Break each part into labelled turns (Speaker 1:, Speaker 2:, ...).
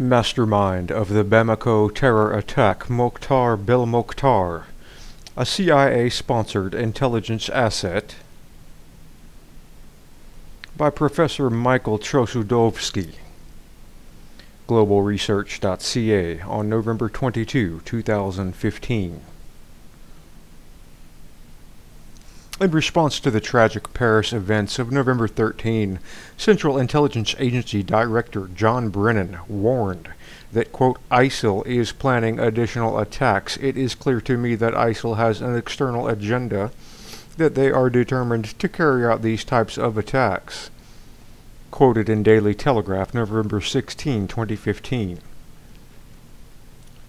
Speaker 1: Mastermind of the Bamako terror attack, Mokhtar Belmokhtar, a CIA-sponsored intelligence asset, by Professor Michael Trosudovsky, globalresearch.ca, on November 22, 2015. In response to the tragic Paris events of November 13, Central Intelligence Agency Director John Brennan warned that, quote, ISIL is planning additional attacks. It is clear to me that ISIL has an external agenda, that they are determined to carry out these types of attacks. Quoted in Daily Telegraph, November 16, 2015.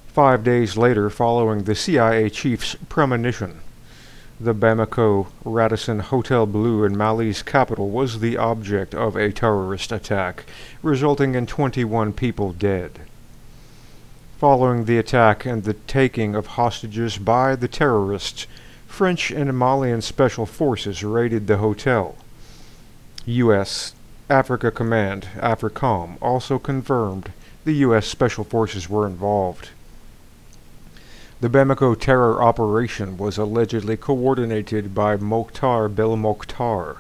Speaker 1: 5 days later, following the CIA chief's premonition, the Bamako Radisson Hotel Bleu in Mali's capital was the object of a terrorist attack, resulting in 21 people dead. Following the attack and the taking of hostages by the terrorists, French and Malian special forces raided the hotel. U.S. Africa Command, AFRICOM, also confirmed the U.S. special forces were involved. The Bamako terror operation was allegedly coordinated by Mokhtar Belmokhtar,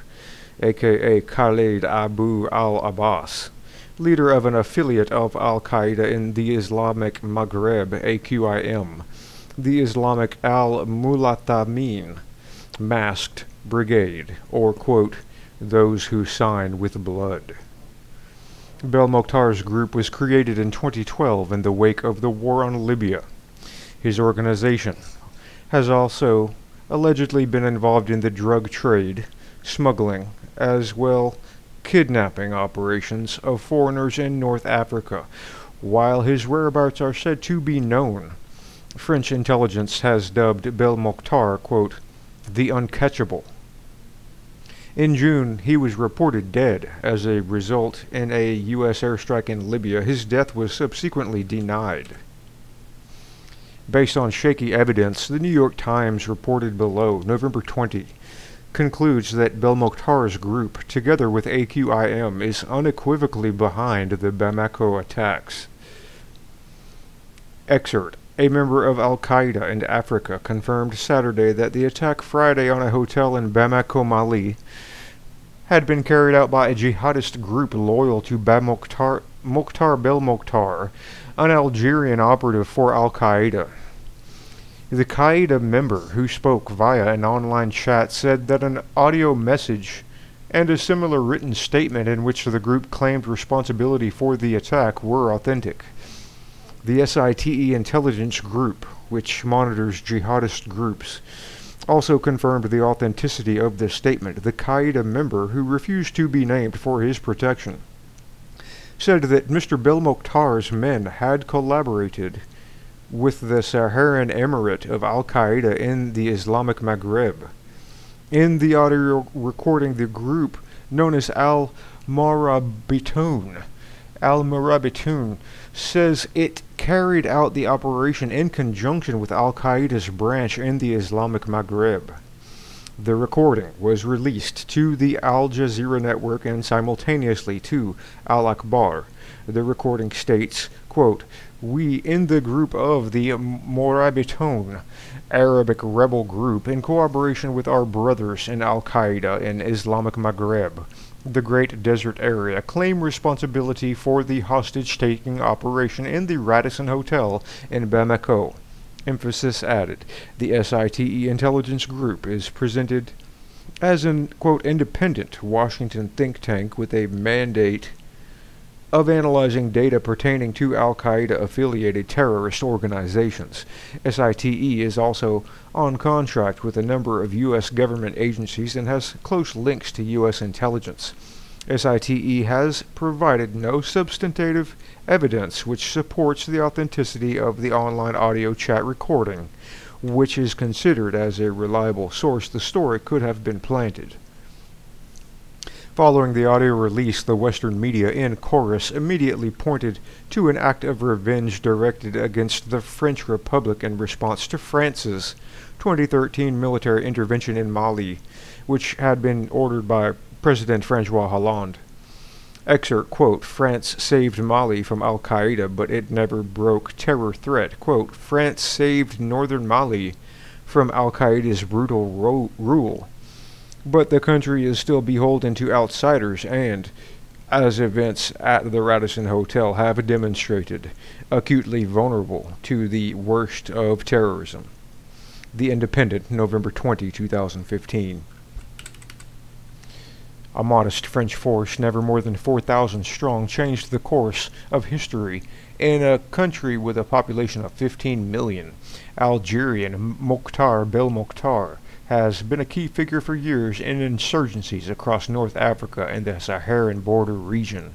Speaker 1: aka Khaled Abu al-Abbas, leader of an affiliate of Al-Qaeda in the Islamic Maghreb, AQIM, the Islamic al-Mulathamin Masked Brigade, or, quote, those who sign with blood. Belmokhtar's group was created in 2012 in the wake of the war on Libya. His organization has also allegedly been involved in the drug trade, smuggling, as well kidnapping operations of foreigners in North Africa. While his whereabouts are said to be known, French intelligence has dubbed Belmokhtar, quote, the uncatchable. In June, he was reported dead as a result in a U.S. airstrike in Libya. His death was subsequently denied. Based on shaky evidence, the New York Times reported below, November 20, concludes that Belmokhtar's group, together with AQIM, is unequivocally behind the Bamako attacks. Excerpt. A member of Al-Qaeda in Africa confirmed Saturday that the attack Friday on a hotel in Bamako, Mali, had been carried out by a jihadist group loyal to Mokhtar Belmokhtar, an Algerian operative for Al-Qaeda. The Qaeda member, who spoke via an online chat, said that an audio message and a similar written statement in which the group claimed responsibility for the attack were authentic. The SITE intelligence group, which monitors jihadist groups, also confirmed the authenticity of this statement. The Qaeda member, who refused to be named for his protection, said that Mr. Belmokhtar's men had collaborated with the Saharan Emirate of Al-Qaeda in the Islamic Maghreb. In the audio recording, the group, known as Al-Murabitun, says it carried out the operation in conjunction with Al-Qaeda's branch in the Islamic Maghreb. The recording was released to the Al Jazeera network and simultaneously to Al Akbar. The recording states, quote, we in the group of the Morabitoun, Arabic rebel group, in cooperation with our brothers in Al-Qaeda in Islamic Maghreb, the Great Desert Area, claim responsibility for the hostage-taking operation in the Radisson Hotel in Bamako. Emphasis added. The SITE intelligence group is presented as an, quote, independent Washington think tank with a mandate of analyzing data pertaining to Al-Qaeda-affiliated terrorist organizations. SITE is also on contract with a number of U.S. government agencies and has close links to U.S. intelligence. SITE has provided no substantive evidence which supports the authenticity of the online audio chat recording, which is considered as a reliable source. The story could have been planted. Following the audio release, the Western media in chorus immediately pointed to an act of revenge directed against the French Republic in response to France's 2013 military intervention in Mali, which had been ordered by President François Hollande. Excerpt, quote, France saved Mali from Al-Qaeda, but it never broke terror threat. Quote, France saved northern Mali from Al-Qaeda's brutal rule, but the country is still beholden to outsiders and, as events at the Radisson Hotel have demonstrated, acutely vulnerable to the worst of terrorism. The Independent, November 20, 2015. A modest French force, never more than 4,000 strong, changed the course of history in a country with a population of 15 million. Algerian Mokhtar Belmokhtar has been a key figure for years in insurgencies across North Africa and the Saharan border region.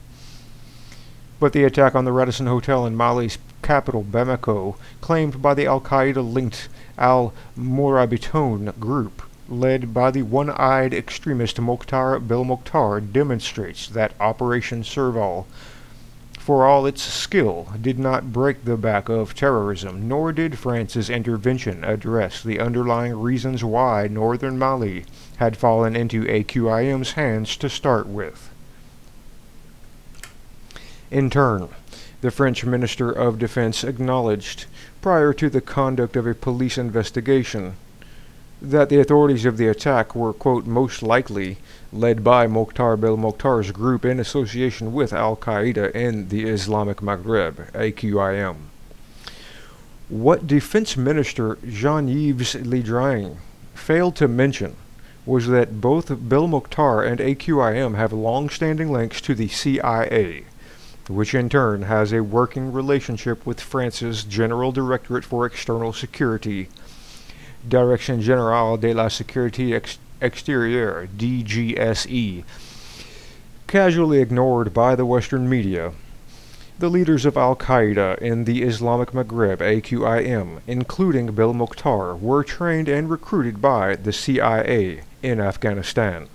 Speaker 1: But the attack on the Radisson Hotel in Mali's capital Bamako, claimed by the Al-Qaeda-linked Al-Morabitoun group, led by the one-eyed extremist Mokhtar Belmokhtar, demonstrates that Operation Serval, for all its skill, did not break the back of terrorism, nor did France's intervention address the underlying reasons why northern Mali had fallen into AQIM's hands to start with. In turn, the French Minister of Defense acknowledged, prior to the conduct of a police investigation, that the authorities of the attack were, quote, most likely led by Mokhtar Belmokhtar's group in association with Al-Qaeda in the Islamic Maghreb, AQIM. What Defense Minister Jean-Yves Le Drian failed to mention was that both Belmokhtar and AQIM have long-standing links to the CIA, which in turn has a working relationship with France's General Directorate for External Security, Direction Générale de la Sécurité Extérieure, DGSE, casually ignored by the Western media. The leaders of Al-Qaeda in the Islamic Maghreb, AQIM, including Belmokhtar, were trained and recruited by the CIA in Afghanistan.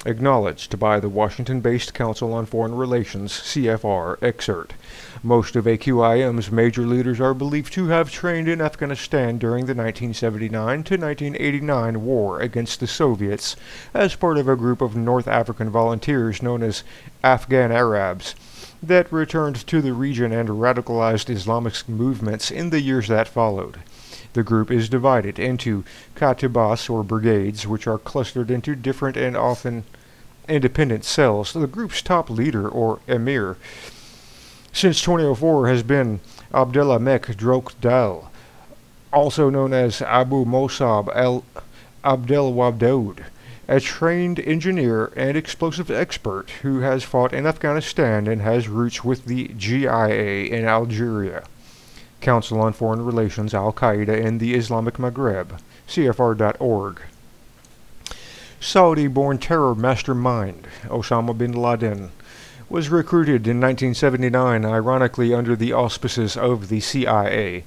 Speaker 1: Acknowledged by the Washington-based Council on Foreign Relations, CFR, excerpt. Most of AQIM's major leaders are believed to have trained in Afghanistan during the 1979 to 1989 war against the Soviets as part of a group of North African volunteers known as Afghan Arabs that returned to the region and radicalized Islamist movements in the years that followed. The group is divided into katibas, or brigades, which are clustered into different and often independent cells. The group's top leader, or emir, since 2004 has been Abdelhamid Drokdal, also known as Abu Mossab Abdelwadoud, a trained engineer and explosive expert who has fought in Afghanistan and has roots with the GIA in Algeria. Council on Foreign Relations, Al-Qaeda in the Islamic Maghreb, CFR.org. Saudi-born terror mastermind, Osama bin Laden, was recruited in 1979, ironically under the auspices of the CIA.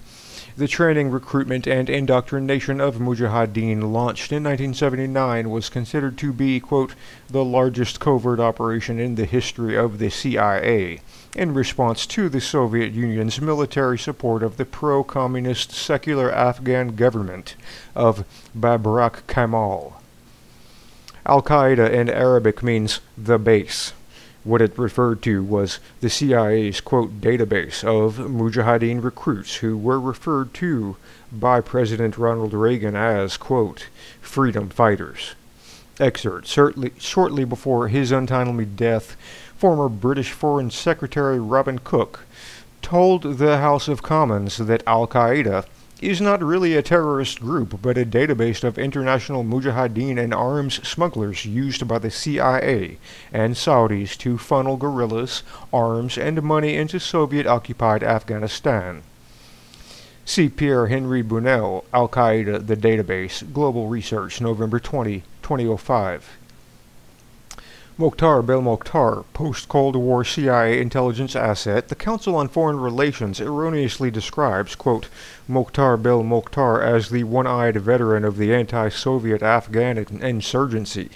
Speaker 1: The training, recruitment, and indoctrination of Mujahideen launched in 1979 was considered to be, quote, the largest covert operation in the history of the CIA, in response to the Soviet Union's military support of the pro-communist secular Afghan government of Babrak Kemal. Al-Qaeda in Arabic means the base. What it referred to was the CIA's, quote, database of Mujahideen recruits who were referred to by President Ronald Reagan as, quote, freedom fighters. Excerpt. Shortly before his untimely death, former British Foreign Secretary Robin Cook told the House of Commons that Al-Qaeda is not really a terrorist group, but a database of international Mujahideen and arms smugglers used by the CIA and Saudis to funnel guerrillas, arms, and money into Soviet-occupied Afghanistan. See Pierre Henry Bunel, Al-Qaeda, The Database, Global Research, November 20, 2005. Mokhtar Belmokhtar, post-Cold War CIA intelligence asset, the Council on Foreign Relations erroneously describes, quote, Mokhtar Belmokhtar as the one-eyed veteran of the anti-Soviet Afghan insurgency.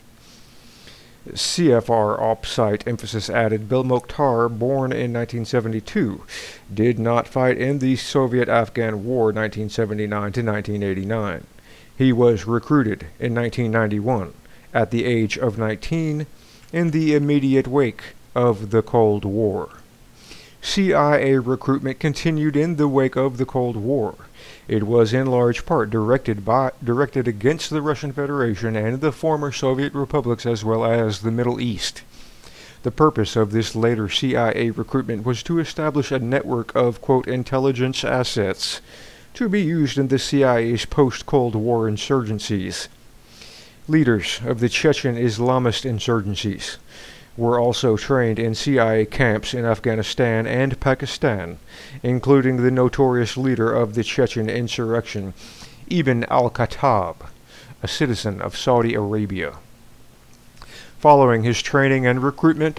Speaker 1: CFR op-site emphasis added, Belmokhtar, born in 1972, did not fight in the Soviet-Afghan War 1979 to 1989. He was recruited in 1991, at the age of 19, in the immediate wake of the Cold War. CIA recruitment continued in the wake of the Cold War. It was in large part directed against the Russian Federation and the former Soviet republics as well as the Middle East. The purpose of this later CIA recruitment was to establish a network of, quote, intelligence assets to be used in the CIA's post-Cold War insurgencies. Leaders of the Chechen Islamist insurgencies were also trained in CIA camps in Afghanistan and Pakistan, including the notorious leader of the Chechen insurrection, Ibn al-Khattab, a citizen of Saudi Arabia. Following his training and recruitment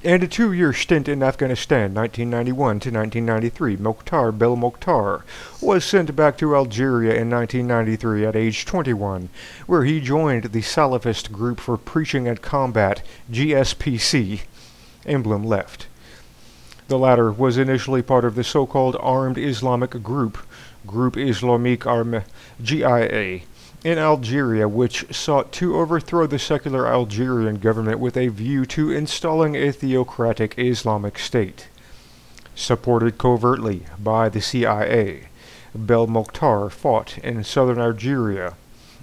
Speaker 1: and a 2-year stint in Afghanistan, 1991 to 1993, Mokhtar Belmokhtar was sent back to Algeria in 1993 at age 21, where he joined the Salafist Group for Preaching and Combat, GSPC, emblem left. The latter was initially part of the so-called Armed Islamic Group, Groupe Islamique Armée, GIA, in Algeria, which sought to overthrow the secular Algerian government with a view to installing a theocratic Islamic State. Supported covertly by the CIA, Belmokhtar fought in southern Algeria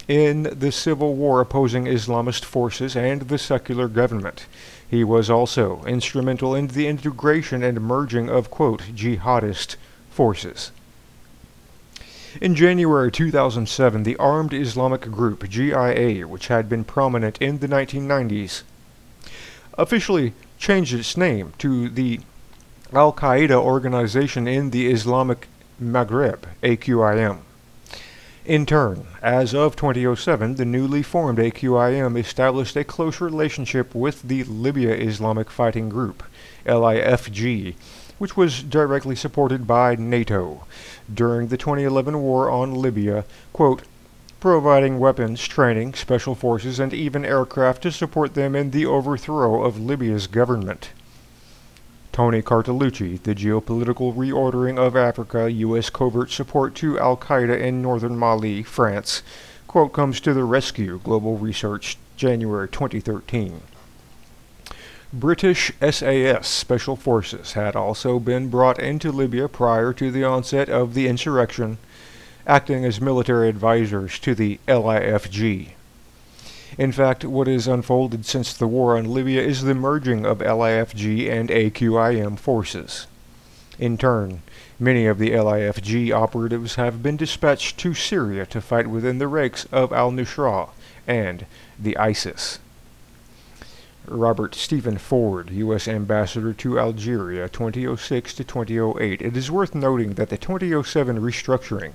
Speaker 1: in the civil war opposing Islamist forces and the secular government. He was also instrumental in the integration and merging of, quote, jihadist forces. In January 2007, the Armed Islamic Group, GIA, which had been prominent in the 1990s, officially changed its name to the Al-Qaeda organization in the Islamic Maghreb, AQIM. In turn, as of 2007, the newly formed AQIM established a close relationship with the Libya Islamic Fighting Group, LIFG, which was directly supported by NATO during the 2011 war on Libya, quote, providing weapons, training, special forces, and even aircraft to support them in the overthrow of Libya's government. Tony Cartalucci, The Geopolitical Reordering of Africa, U.S. Covert Support to Al-Qaeda in Northern Mali, France, quote, comes to the rescue, Global Research, January 2013. British SAS Special Forces had also been brought into Libya prior to the onset of the insurrection, acting as military advisors to the LIFG. In fact, what has unfolded since the war on Libya is the merging of LIFG and AQIM forces. In turn, many of the LIFG operatives have been dispatched to Syria to fight within the ranks of al-Nusra and the ISIS. Robert Stephen Ford, U.S. Ambassador to Algeria, 2006 to 2008. It is worth noting that the 2007 restructuring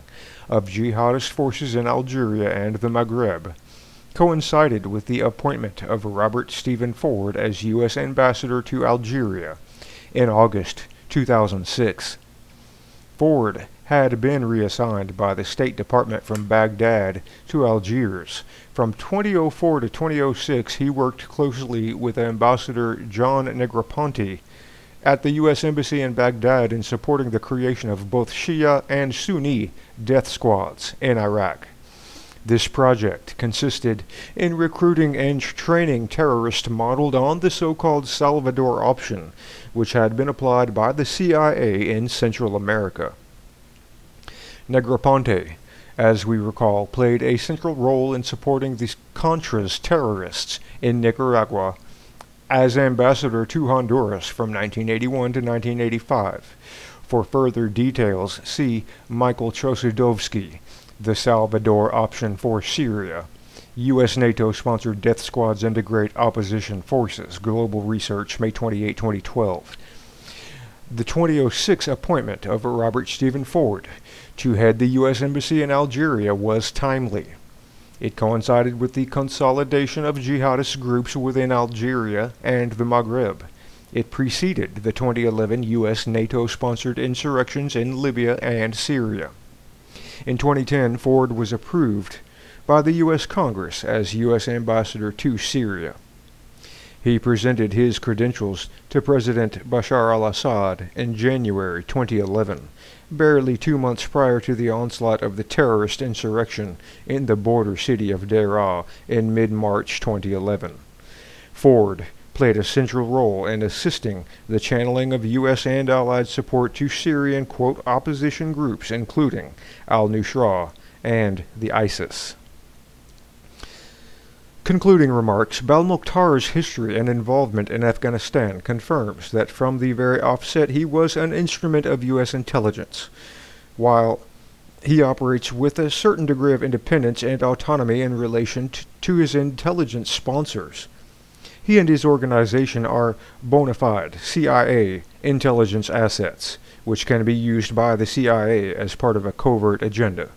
Speaker 1: of jihadist forces in Algeria and the Maghreb coincided with the appointment of Robert Stephen Ford as U.S. Ambassador to Algeria in August 2006. Ford had been reassigned by the State Department from Baghdad to Algiers. From 2004 to 2006, he worked closely with Ambassador John Negroponte at the U.S. Embassy in Baghdad in supporting the creation of both Shia and Sunni death squads in Iraq. This project consisted in recruiting and training terrorists modeled on the so-called Salvador option, which had been applied by the CIA in Central America. Negroponte, as we recall, played a central role in supporting the Contras terrorists in Nicaragua as ambassador to Honduras from 1981 to 1985. For further details, see Michael Chossudovsky, The Salvador Option for Syria. U.S. NATO-sponsored death squads integrate opposition forces. Global Research, May 28, 2012. The 2006 appointment of Robert Stephen Ford to head the U.S. Embassy in Algeria was timely. It coincided with the consolidation of jihadist groups within Algeria and the Maghreb. It preceded the 2011 U.S. NATO-sponsored insurrections in Libya and Syria. In 2010, Ford was approved by the U.S. Congress as U.S. Ambassador to Syria. He presented his credentials to President Bashar al-Assad in January 2011, barely 2 months prior to the onslaught of the terrorist insurrection in the border city of Daraa in mid-March 2011. Ford played a central role in assisting the channeling of U.S. and Allied support to Syrian, quote, opposition groups, including al-Nusra and the ISIS. Concluding remarks, Belmokhtar's history and involvement in Afghanistan confirms that from the very offset he was an instrument of U.S. intelligence. While he operates with a certain degree of independence and autonomy in relation to his intelligence sponsors, he and his organization are bona fide CIA intelligence assets, which can be used by the CIA as part of a covert agenda.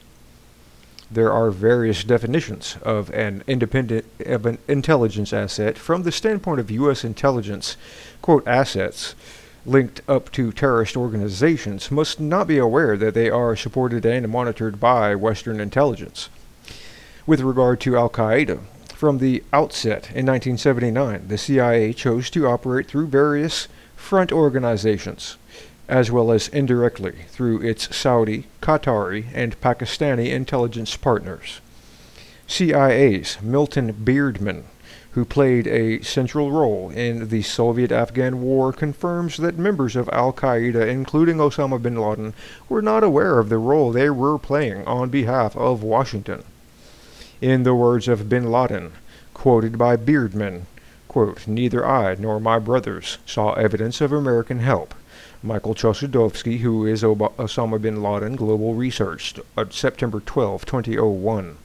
Speaker 1: There are various definitions of an intelligence asset from the standpoint of U.S. intelligence. Quote, assets linked up to terrorist organizations must not be aware that they are supported and monitored by Western intelligence. With regard to Al-Qaeda, from the outset in 1979, the CIA chose to operate through various front organizations, as well as indirectly through its Saudi, Qatari, and Pakistani intelligence partners. CIA's Milton Beardman, who played a central role in the Soviet-Afghan War, confirms that members of Al-Qaeda, including Osama bin Laden, were not aware of the role they were playing on behalf of Washington. In the words of bin Laden, quoted by Beardman, quote, neither I nor my brothers saw evidence of American help. Michael Chossudovsky, who is Osama bin Laden Global Research, September 12, 2001.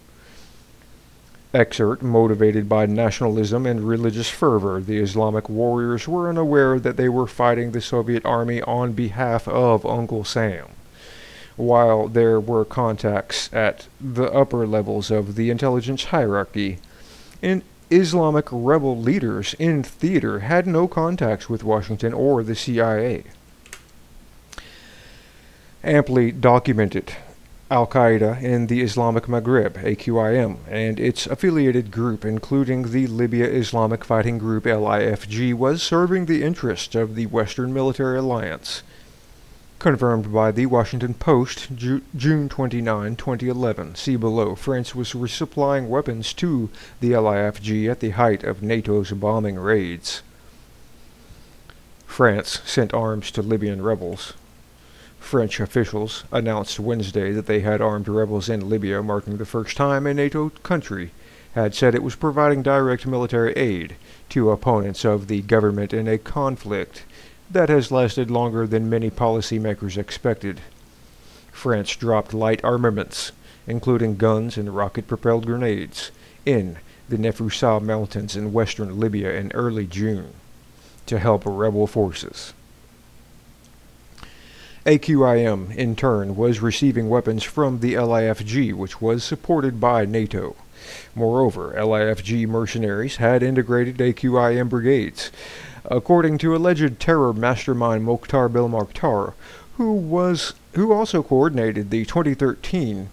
Speaker 1: Excerpt, motivated by nationalism and religious fervor, the Islamic warriors were unaware that they were fighting the Soviet army on behalf of Uncle Sam. While there were contacts at the upper levels of the intelligence hierarchy, Islamic rebel leaders in theater had no contacts with Washington or the CIA. Amply documented, Al-Qaeda in the Islamic Maghreb, AQIM, and its affiliated group, including the Libya Islamic Fighting Group, LIFG, was serving the interests of the Western Military Alliance. Confirmed by the Washington Post, June 29, 2011. See below. France was resupplying weapons to the LIFG at the height of NATO's bombing raids. France sent arms to Libyan rebels. French officials announced Wednesday that they had armed rebels in Libya, marking the first time a NATO country had said it was providing direct military aid to opponents of the government in a conflict that has lasted longer than many policymakers expected. France dropped light armaments, including guns and rocket-propelled grenades, in the Nefusa Mountains in western Libya in early June to help rebel forces. AQIM, in turn, was receiving weapons from the LIFG, which was supported by NATO. Moreover, LIFG mercenaries had integrated AQIM brigades. According to alleged terror mastermind Mokhtar Belmokhtar, who also coordinated the 2013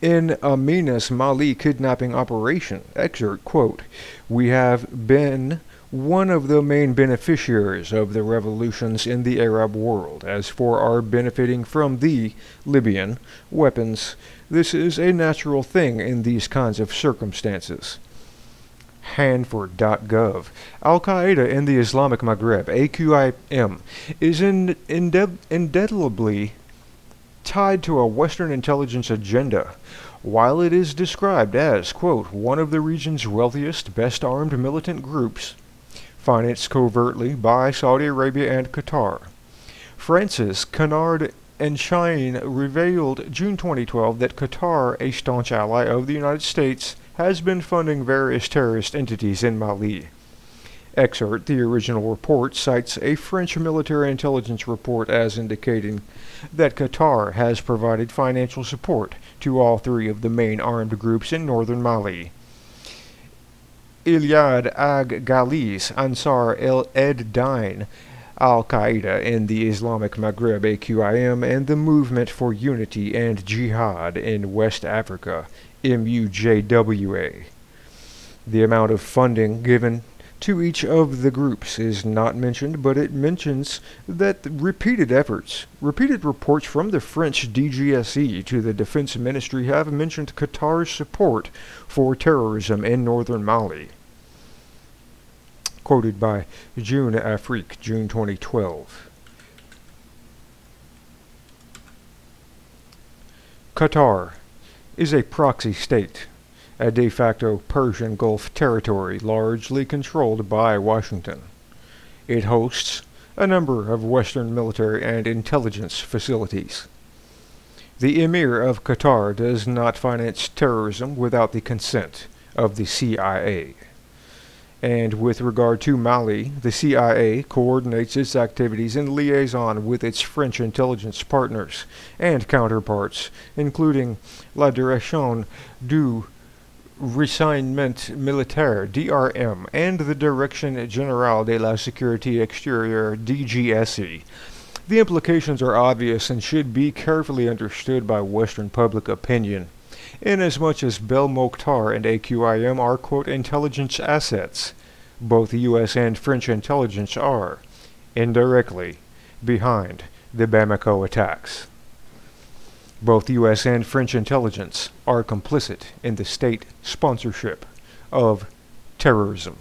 Speaker 1: In Amina's Mali kidnapping operation, excerpt, quote, we have been one of the main beneficiaries of the revolutions in the Arab world. As for our benefiting from the Libyan weapons, this is a natural thing in these kinds of circumstances. Hanford.gov. Al-Qaeda in the Islamic Maghreb, AQIM, is indelibly tied to a Western intelligence agenda. While it is described as, quote, one of the region's wealthiest, best-armed militant groups, financed covertly by Saudi Arabia and Qatar. France's Canard and Chine revealed June 2012 that Qatar, a staunch ally of the United States, has been funding various terrorist entities in Mali. Excerpt, the original report cites a French military intelligence report as indicating that Qatar has provided financial support to all three of the main armed groups in northern Mali. Iliad Ag Ghalis Ansar el-Ed Din, Al-Qaeda in the Islamic Maghreb, AQIM, and the Movement for Unity and Jihad in West Africa, MUJWA. The amount of funding given to each of the groups is not mentioned, but it mentions that repeated reports from the French DGSE to the Defense Ministry have mentioned Qatar's support for terrorism in northern Mali. Quoted by June Afrique, June 2012. Qatar is a proxy state, a de facto Persian Gulf territory largely controlled by Washington. It hosts a number of Western military and intelligence facilities. The Emir of Qatar does not finance terrorism without the consent of the CIA. And with regard to Mali, the CIA coordinates its activities in liaison with its French intelligence partners and counterparts, including La Direction du Renseignement Militaire (DRM) and the Direction Générale de la Sécurité Extérieure (DGSE). The implications are obvious and should be carefully understood by Western public opinion, inasmuch as Belmokhtar and AQIM are, quote, intelligence assets. Both the U.S. and French intelligence are, indirectly, behind the Bamako attacks. Both U.S. and French intelligence are complicit in the state sponsorship of terrorism.